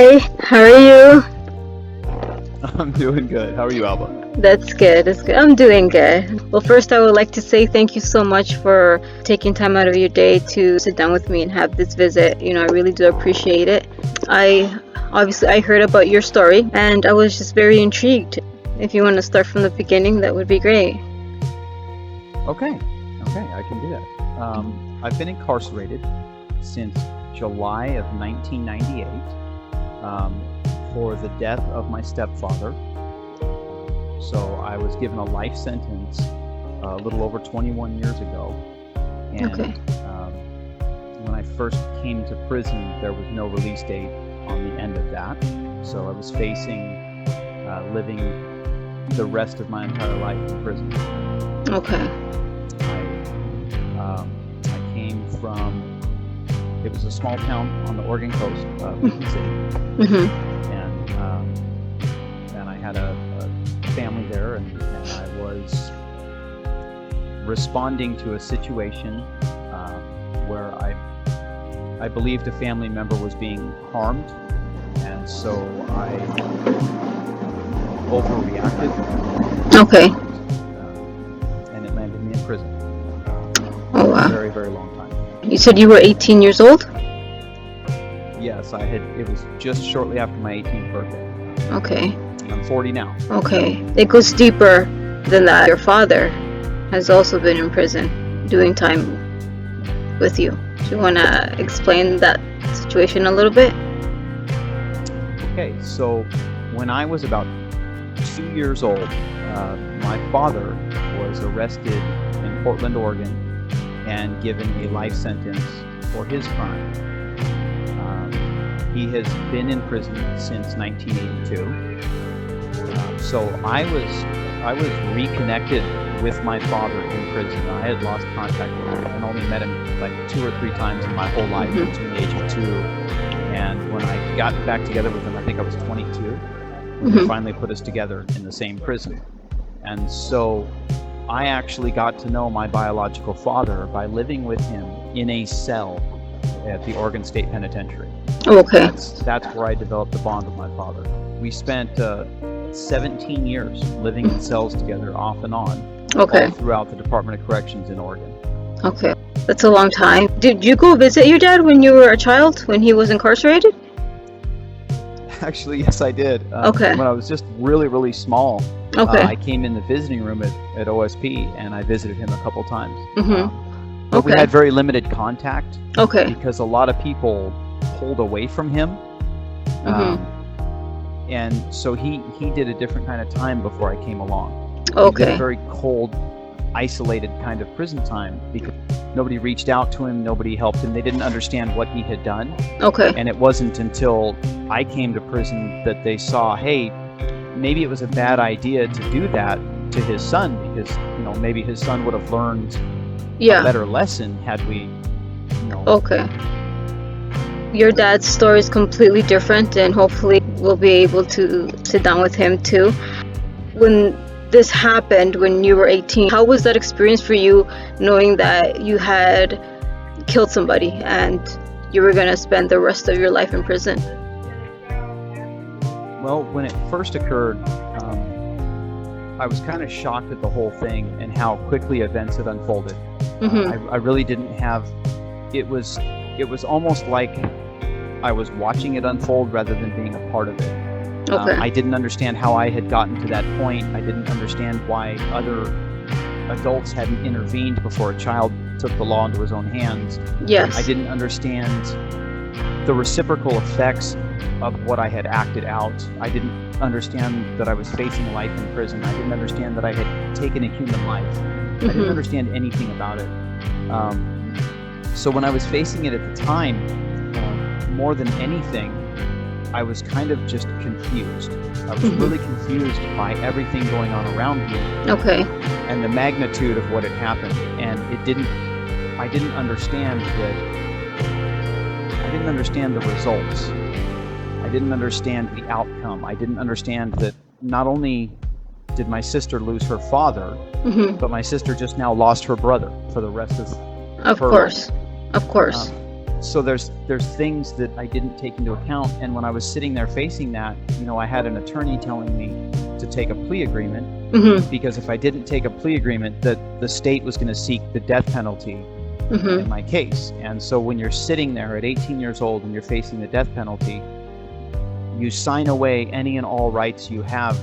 Hi, how are you? I'm doing good. How are you, Alba? That's good, that's good. I'm doing good. Well, first, I would like to say thank you so much for taking time out of your day to sit down with me and have this visit. I really do appreciate it. I heard about your story and I was just very intrigued. If you want to start from the beginning, that would be great. Okay, I can do that. I've been incarcerated since July of 1998 for the death of my stepfather. So I was given a life sentence a little over 21 years ago. And Okay. when I first came to prison, there was no release date on the end of that. So I was facing living the rest of my entire life in prison. Okay. I came from, it was a small town on the Oregon coast, Lincoln City, Mm-hmm. and I had a family there, and I was responding to a situation where I believed a family member was being harmed, and so I overreacted, Okay. and it landed me in prison Oh, for a wow. very, very long time. You said you were 18 years old? Yes, it was just shortly after my 18th birthday. Okay. I'm 40 now. Okay. It goes deeper than that. Your father has also been in prison doing time with you. Do you want to explain that situation a little bit? Okay, so when I was about 2 years old, my father was arrested in Portland, Oregon, and given a life sentence for his crime. He has been in prison since 1982. So I was reconnected with my father in prison. I had lost contact with him and only met him like 2 or 3 times in my whole life between the age of 2. And when I got back together with him, I think I was 22. They finally put us together in the same prison. And so I actually got to know my biological father by living with him in a cell at the Oregon State Penitentiary. Okay. That's where I developed the bond with my father. We spent 17 years living in cells together off and on, Okay. all throughout the Department of Corrections in Oregon. Okay. That's a long time. Did you go visit your dad when you were a child, when he was incarcerated? Actually, yes, I did. Okay. When I was just really, really small, Okay. I came in the visiting room at OSP, and I visited him a couple times. But we Okay. had very limited contact Okay. because a lot of people pulled away from him. And so he did a different kind of time before I came along. He did a Okay. very cold, isolated kind of prison time because nobody reached out to him, nobody helped him. They didn't understand what he had done. Okay. And it wasn't until I came to prison that they saw, hey, maybe it was a bad idea to do that to his son because, maybe his son would have learned a Yeah. better lesson had we, Okay. Your dad's story is completely different, and hopefully we'll be able to sit down with him too. When this happened, when you were 18, how was that experience for you, knowing that you had killed somebody and you were going to spend the rest of your life in prison? Well, when it first occurred, I was kind of shocked at the whole thing and how quickly events had unfolded. I really didn't have. It was almost like I was watching it unfold rather than being a part of it. Okay. I didn't understand how I had gotten to that point. I didn't understand why other adults hadn't intervened before a child took the law into his own hands. Yes. I didn't understand the reciprocal effects of what I had acted out. I didn't understand that I was facing life in prison. I didn't understand that I had taken a human life. I didn't understand anything about it. So when I was facing it at the time, more than anything, I was kind of just confused. I was really confused by everything going on around me. Okay. And the magnitude of what had happened. And I didn't understand the results. I didn't understand the outcome. I didn't understand that not only did my sister lose her father, but my sister just now lost her brother for the rest of Of her course. life. Of course. So there's things that I didn't take into account, and when I was sitting there facing that, I had an attorney telling me to take a plea agreement, because if I didn't take a plea agreement, that the state was going to seek the death penalty in my case. And so when you're sitting there at 18 years old and you're facing the death penalty, you sign away any and all rights you have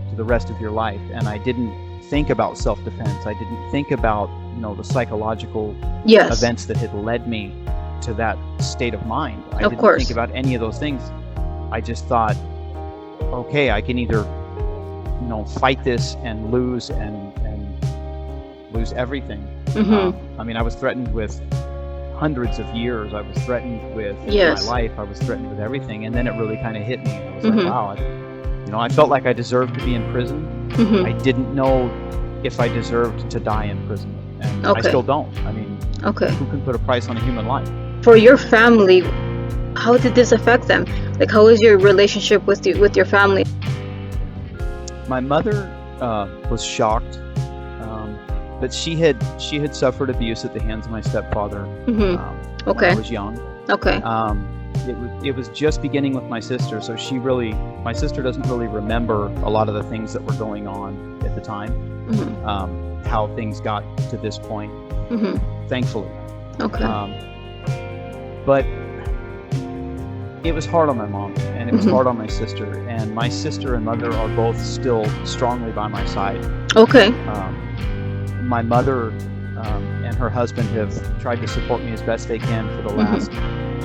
to the rest of your life. And I didn't think about self-defense. I didn't think about the psychological events that had led me to that state of mind. I didn't think about any of those things. I just thought, okay, I can either fight this and lose and lose everything. I mean, I was threatened with hundreds of years. I was threatened with my life. I was threatened with everything. And then it really kind of hit me. I was like, wow, I felt like I deserved to be in prison. I didn't know if I deserved to die in prison. And I still don't. I mean, who can put a price on a human life? For your family, how did this affect them? Like, how was your relationship with your family? My mother was shocked, but she had suffered abuse at the hands of my stepfather when I was young. It was just beginning with my sister, so my sister doesn't really remember a lot of the things that were going on at the time, how things got to this point, thankfully. But it was hard on my mom, and it was hard on my sister, and my sister and mother are both still strongly by my side. My mother and her husband have tried to support me as best they can for the last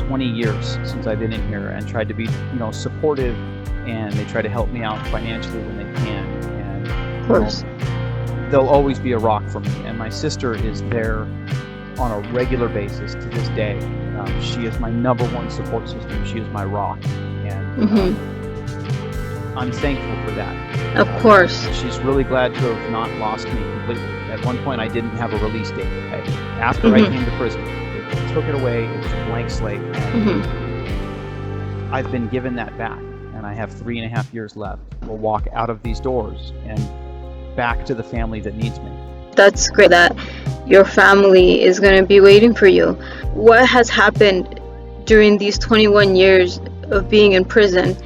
20 years since I've been in here, and tried to be supportive, and they try to help me out financially when they can. And of course, they'll always be a rock for me. And my sister is there on a regular basis to this day. She is my number one support system. She is my rock, and I'm thankful for that. Of course. She's really glad to have not lost me completely. At one point, I didn't have a release date. After I came to prison, they took it away. It was a blank slate. And I've been given that back, and I have 3.5 years left. We'll walk out of these doors and back to the family that needs me. That's great that your family is going to be waiting for you. What has happened during these 21 years of being in prison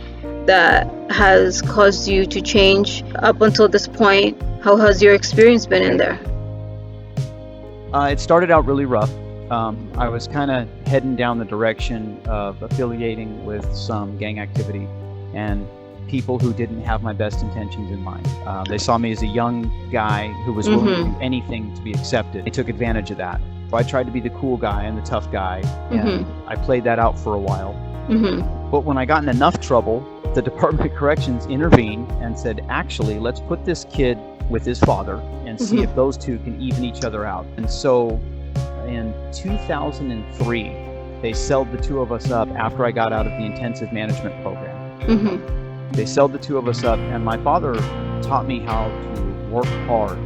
that has caused you to change up until this point? How has your experience been in there? It started out really rough. I was kind of heading down the direction of affiliating with some gang activity and people who didn't have my best intentions in mind. They saw me as a young guy who was willing to do anything to be accepted. They took advantage of that. So I tried to be the cool guy and the tough guy, and I played that out for a while. But when I got in enough trouble, the Department of Corrections intervened and said, actually, let's put this kid with his father and see if those two can even each other out. And so in 2003, they celled the two of us up after I got out of the intensive management program. They celled the two of us up, and my father taught me how to work hard,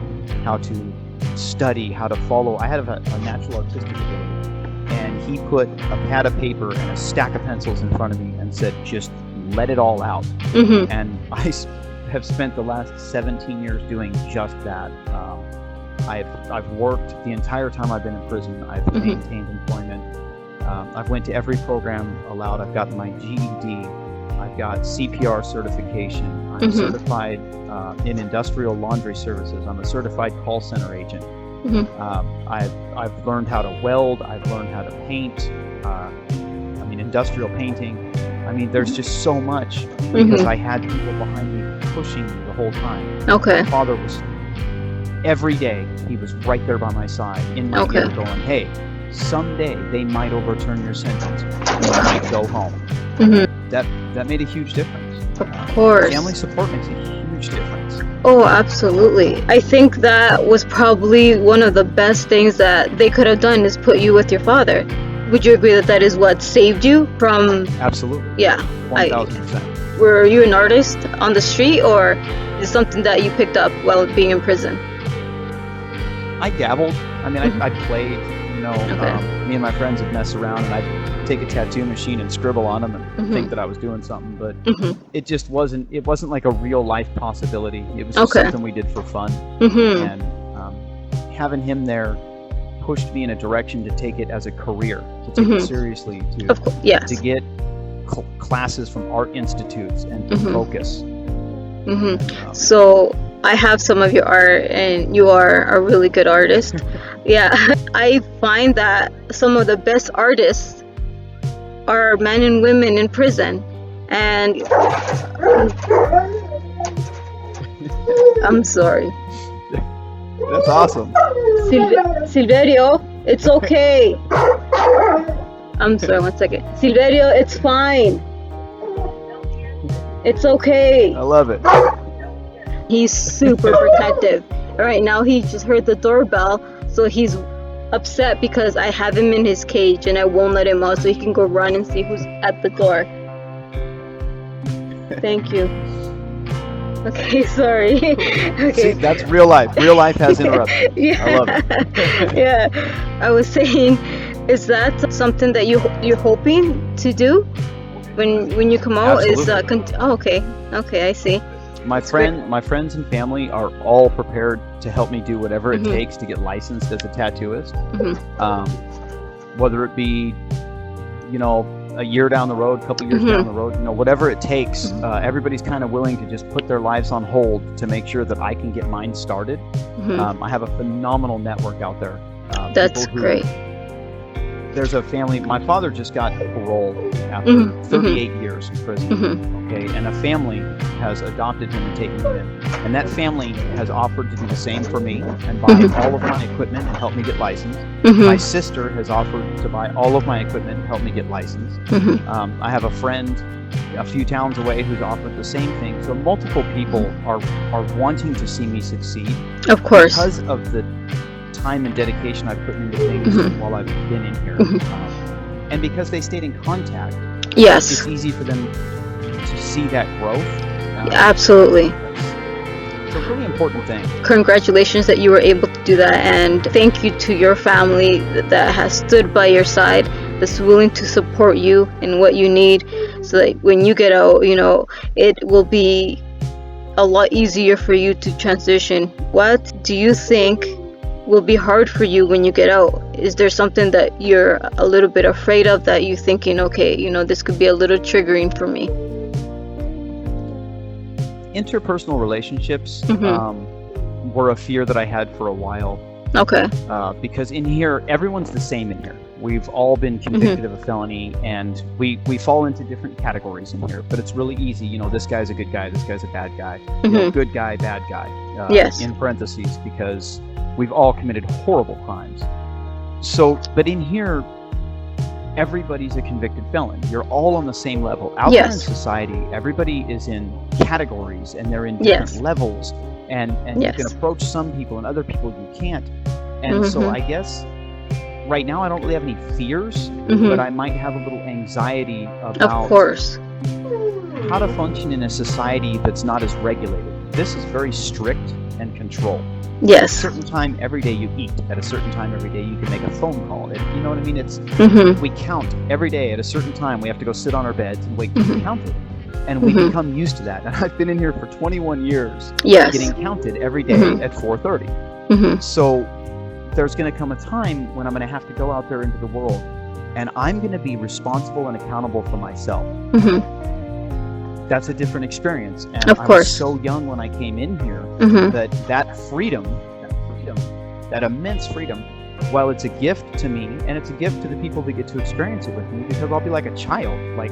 how to study, how to follow. I had a natural artistic ability, and he put a pad of paper and a stack of pencils in front of me and said, just let it all out. And I have spent the last 17 years doing just that. I've worked the entire time I've been in prison. I've maintained employment. I've went to every program allowed. I've gotten my GED. I've got CPR certification. I'm certified in industrial laundry services. I'm a certified call center agent. I've learned how to weld. I've learned how to paint. Industrial painting. There's just so much because I had people behind me pushing me the whole time. My father was, every day, he was right there by my side in my ear going, hey, someday they might overturn your sentence. You might go home. That made a huge difference. Of course. Family support makes a huge difference. Oh, absolutely. I think that was probably one of the best things that they could have done is put you with your father. Would you agree that that is what saved you from... Absolutely. Yeah. 1,000%. Were you an artist on the street, or is it something that you picked up while being in prison? I dabbled. I played, me and my friends would mess around, and I'd take a tattoo machine and scribble on them and think that I was doing something, but it just wasn't like a real life possibility. It was just something we did for fun. And having him there pushed me in a direction to take it as a career, to take it seriously, Of course, yes. to get classes from art institutes and to focus. So I have some of your art, and you are a really good artist. Yeah, I find that some of the best artists are men and women in prison, and I'm sorry. That's awesome. Silverio, it's okay. I'm sorry, 1 second. Silverio, it's fine. It's okay. I love it. He's super protective. All right, now he just heard the doorbell, so he's upset because I have him in his cage and I won't let him out, so he can go run and see who's at the door. Thank you. Okay, sorry. Okay. See, that's real life. Real life has interrupted. Yeah. I love it. Yeah. I was saying, is that something that you're hoping to do when you come out? Absolutely. Okay. Okay, I see. My friends and family are all prepared to help me do whatever it takes to get licensed as a tattooist. Whether it be, a year down the road, a couple years down the road, whatever it takes. Everybody's kind of willing to just put their lives on hold to make sure that I can get mine started. I have a phenomenal network out there. That's great. There's a family. My father just got parole after 38 years in prison. Okay, and a family has adopted him and taken him in, and that family has offered to do the same for me and buy all of my equipment and help me get licensed. My sister has offered to buy all of my equipment and help me get licensed. I have a friend a few towns away who's offered the same thing. So multiple people are wanting to see me succeed. Of course. Because of the time and dedication I've put into things while I've been in here. And because they stayed in contact, yes, it's easy for them to see that growth. Absolutely. It's a really important thing. Congratulations that you were able to do that, and thank you to your family that has stood by your side, that's willing to support you in what you need, so that when you get out, it will be a lot easier for you to transition. What do you think will be hard for you when you get out? Is there something that you're a little bit afraid of, that you're thinking, okay, this could be a little triggering for me? Interpersonal relationships were a fear that I had for a while. Okay. Because in here, everyone's the same in here. We've all been convicted of a felony, and we fall into different categories in here. But it's really easy. This guy's a good guy. This guy's a bad guy. Good guy, bad guy. Yes. In parentheses, because we've all committed horrible crimes. So, but in here, everybody's a convicted felon. You're all on the same level. Out there in society, everybody is in categories, and they're in different levels. And you can approach some people, and other people you can't. And so I guess right now I don't really have any fears, but I might have a little anxiety about how to function in a society that's not as regulated. This is very strict and controlled. Yes. At a certain time every day you eat. At a certain time every day you can make a phone call. You know what I mean? It's we count every day. At a certain time we have to go sit on our beds and wait to be counted. And we become used to that. And I've been in here for 21 years getting counted every day at 4:30. So there's going to come a time when I'm going to have to go out there into the world, and I'm going to be responsible and accountable for myself. That's a different experience. And I was so young when I came in here that freedom, that immense freedom, while it's a gift to me, and it's a gift to the people that get to experience it with me, because I'll be like a child. Like,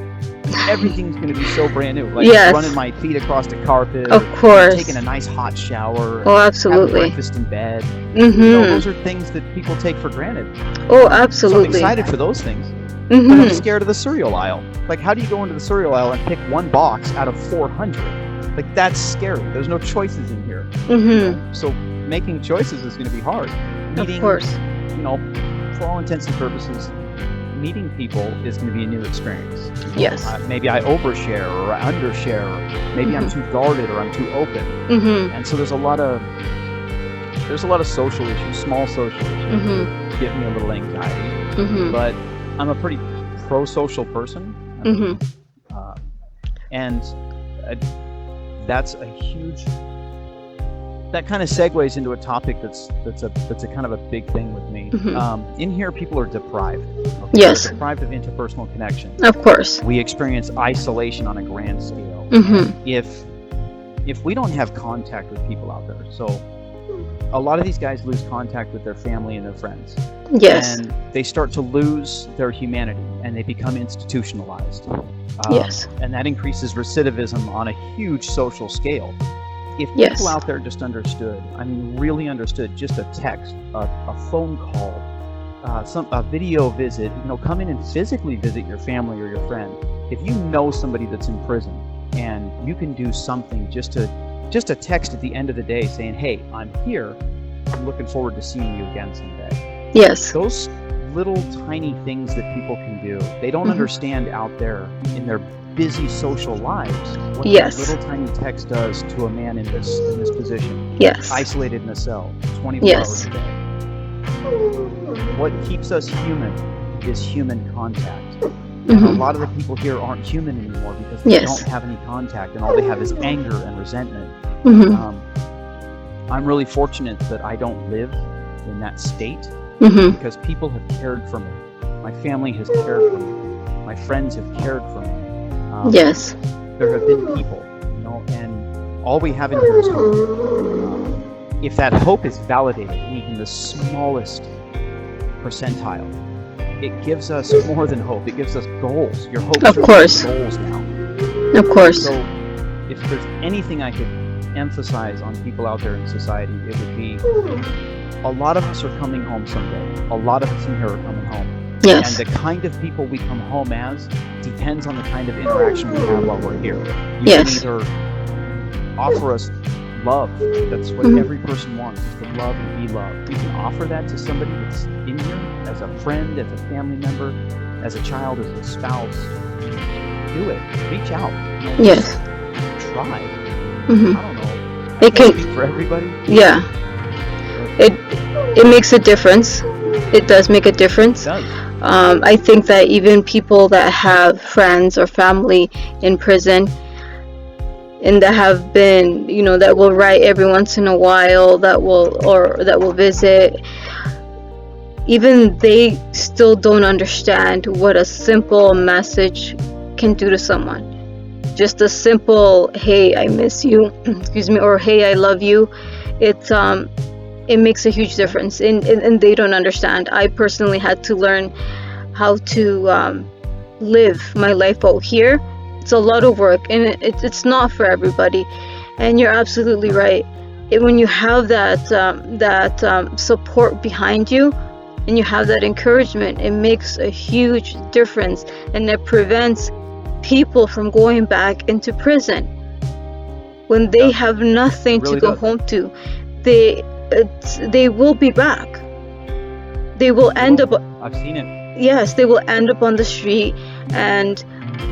everything's going to be so brand new. Like running my feet across the carpet. Of course. Taking a nice hot shower. Oh, absolutely. Having breakfast in bed. Those are things that people take for granted. Oh, absolutely. So I'm excited for those things. But I'm scared of the cereal aisle. Like, how do you go into the cereal aisle and pick one box out of 400? Like, that's scary. There's no choices in here. So making choices is going to be hard. Of course. For all intents and purposes, meeting people is going to be a new experience. Yes. Maybe I overshare or I undershare. Or maybe I'm too guarded or I'm too open. And so there's a lot of social issues, small social issues, that give me a little anxiety. But I'm a pretty pro-social person. And that's a huge that kind of segues into a topic that's a kind of a big thing with me. In here, people are deprived. Okay? Yes. They're deprived of interpersonal connection. Of course. We experience isolation on a grand scale. If we don't have contact with people out there, so a lot of these guys lose contact with their family and their friends. Yes. And they start to lose their humanity, and they become institutionalized. Yes. And that increases recidivism on a huge social scale. If people Yes. out there just understood, I mean, really understood, just a text, a phone call, a video visit, come in and physically visit your family or your friend. If you know somebody that's in prison and you can do something, just a text at the end of the day saying, "Hey, I'm here. I'm looking forward to seeing you again someday." Yes. Those little tiny things that people can do, they don't understand out there in their busy social lives what Yes. that little tiny text does to a man in this position, Yes. isolated in a cell 24 Yes. hours a day. What keeps us human is human contact. And a lot of the people here aren't human anymore because they Yes. don't have any contact, and all they have is anger and resentment. I'm really fortunate that I don't live in that state because people have cared for me. My family has cared for me. My friends have cared for me. Yes. There have been people, and all we have in here is hope. If that hope is validated in even the smallest percentile, it gives us more than hope. It gives us goals. Your hope Of should course. be goals now. Of course. So if there's anything I could emphasize on people out there in society, it would be a lot of us are coming home someday. A lot of us in here are coming home. Yes. And the kind of people we come home as depends on the kind of interaction we have while we're here. You Yes. can either offer us love. That's what every person wants, is to love and be loved. You can offer that to somebody that's in here, as a friend, as a family member, as a child, as a spouse. Do it. Reach out. Yes. Try. Mhm. I don't know. I It can't can- speak for everybody. Yeah. It makes a difference. It does make a difference. It does. I think that even people that have friends or family in prison and that have been, that will write every once in a while, that will visit, even they still don't understand what a simple message can do to someone. Just a simple, "Hey, I miss you," excuse me, or "Hey, I love you." It makes a huge difference, and they don't understand. I personally had to learn how to live my life out here. It's a lot of work, and it's not for everybody. And you're absolutely right. When you have that support behind you, and you have that encouragement, it makes a huge difference, and it prevents people from going back into prison when they have nothing It really to go does. home to. They will be back. They will end up. I've seen it. Yes, they will end up on the street, and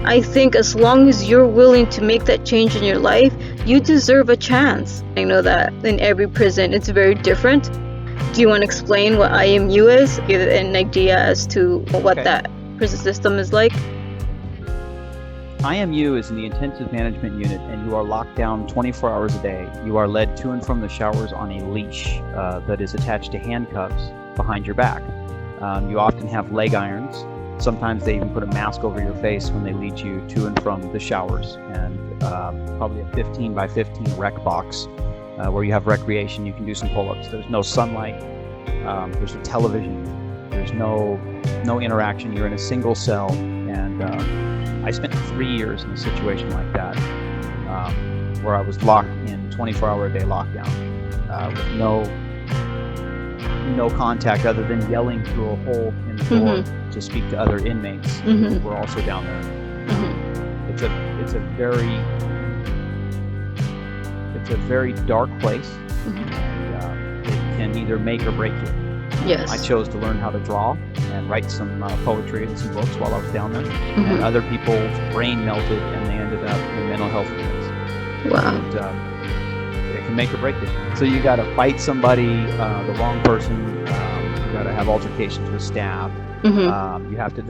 I think as long as you're willing to make that change in your life, you deserve a chance. I know that in every prison it's very different. Do you want to explain what IMU is? Give an idea as to what Okay. that prison system is like? IMU is in the intensive management unit, and you are locked down 24 hours a day. You are led to and from the showers on a leash that is attached to handcuffs behind your back. You often have leg irons. Sometimes they even put a mask over your face when they lead you to and from the showers, and probably a 15 by 15 rec box where you have recreation. You can do some pull-ups. There's no sunlight. There's a television. There's no interaction. You're in a single cell, and I spent 3 years in a situation like that, where I was locked in 24-hour-a-day lockdown with no contact other than yelling through a hole in the door to speak to other inmates who were also down there. It's a very dark place, and it can either make or break you. Yes. I chose to learn how to draw and write some poetry and some books while I was down there. And other people's brain melted, and they ended up in mental health units. Wow. And, it can make or break you. So you got to fight somebody, the wrong person. You got to have altercations with staff. You have to.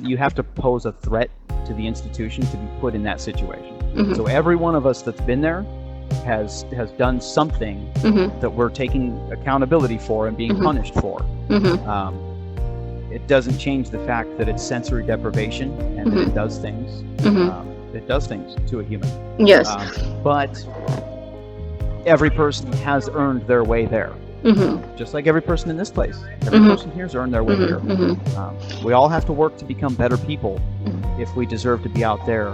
You have to pose a threat to the institution to be put in that situation. So every one of us that's been there has done something Mm-hmm. that we're taking accountability for and being Mhm. punished for. Mm-hmm. It doesn't change the fact that it's sensory deprivation and that it does things. Mm-hmm. It does things to a human. Yes. But every person has earned their way there. Mm-hmm. Just like every person in this place. Every Mhm. person here's earned their way there. Mm-hmm. Mm-hmm. We all have to work to become better people Mhm. if we deserve to be out there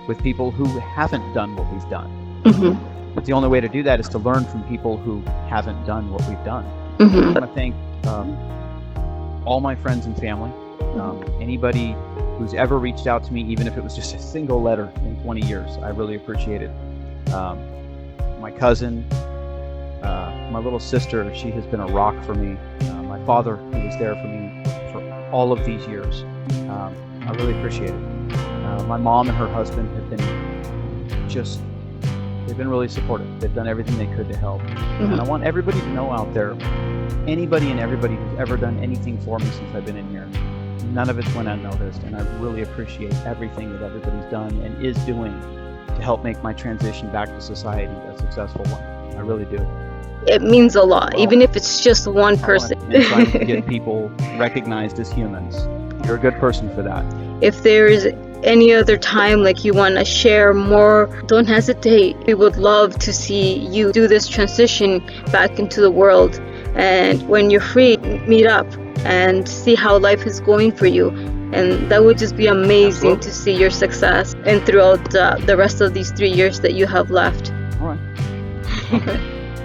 with people who haven't done what we've done. Mm-hmm. But the only way to do that is to learn from people who haven't done what we've done. Mm-hmm. I thank all my friends and family, anybody who's ever reached out to me, even if it was just a single letter in 20 years. I really appreciate it. My cousin, my little sister, she has been a rock for me. My father, who was there for me for all of these years. I really appreciate it. My mom and her husband have been they've been really supportive. They've done everything they could to help. And I want everybody to know out there, anybody and everybody who's ever done anything for me since I've been in here, none of it's went unnoticed. And I really appreciate everything that everybody's done and is doing to help make my transition back to society a successful one. I really do. It means a lot, Well, even if it's just one person. I'm trying to get people recognized as humans. You're a good person for that. If there's any other time like you want to share more, don't hesitate. We would love to see you do this transition back into the world. And when you're free, meet up and see how life is going for you. And that would just be amazing Absolutely. to see your success and throughout the rest of these 3 years that you have left. All right.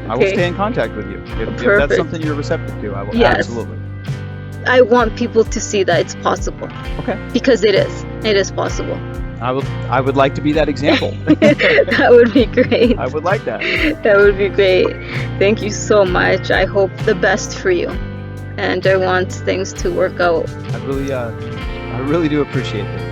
I will Okay. stay in contact with you. If that's Perfect. something you're receptive to, I will. Yes. Absolutely. I want people to see that it's possible. Okay. Because it is. It is possible. I would like to be that example. That would be great. I would like that. That would be great. Thank you so much. I hope the best for you. And I want things to work out. I really do appreciate this.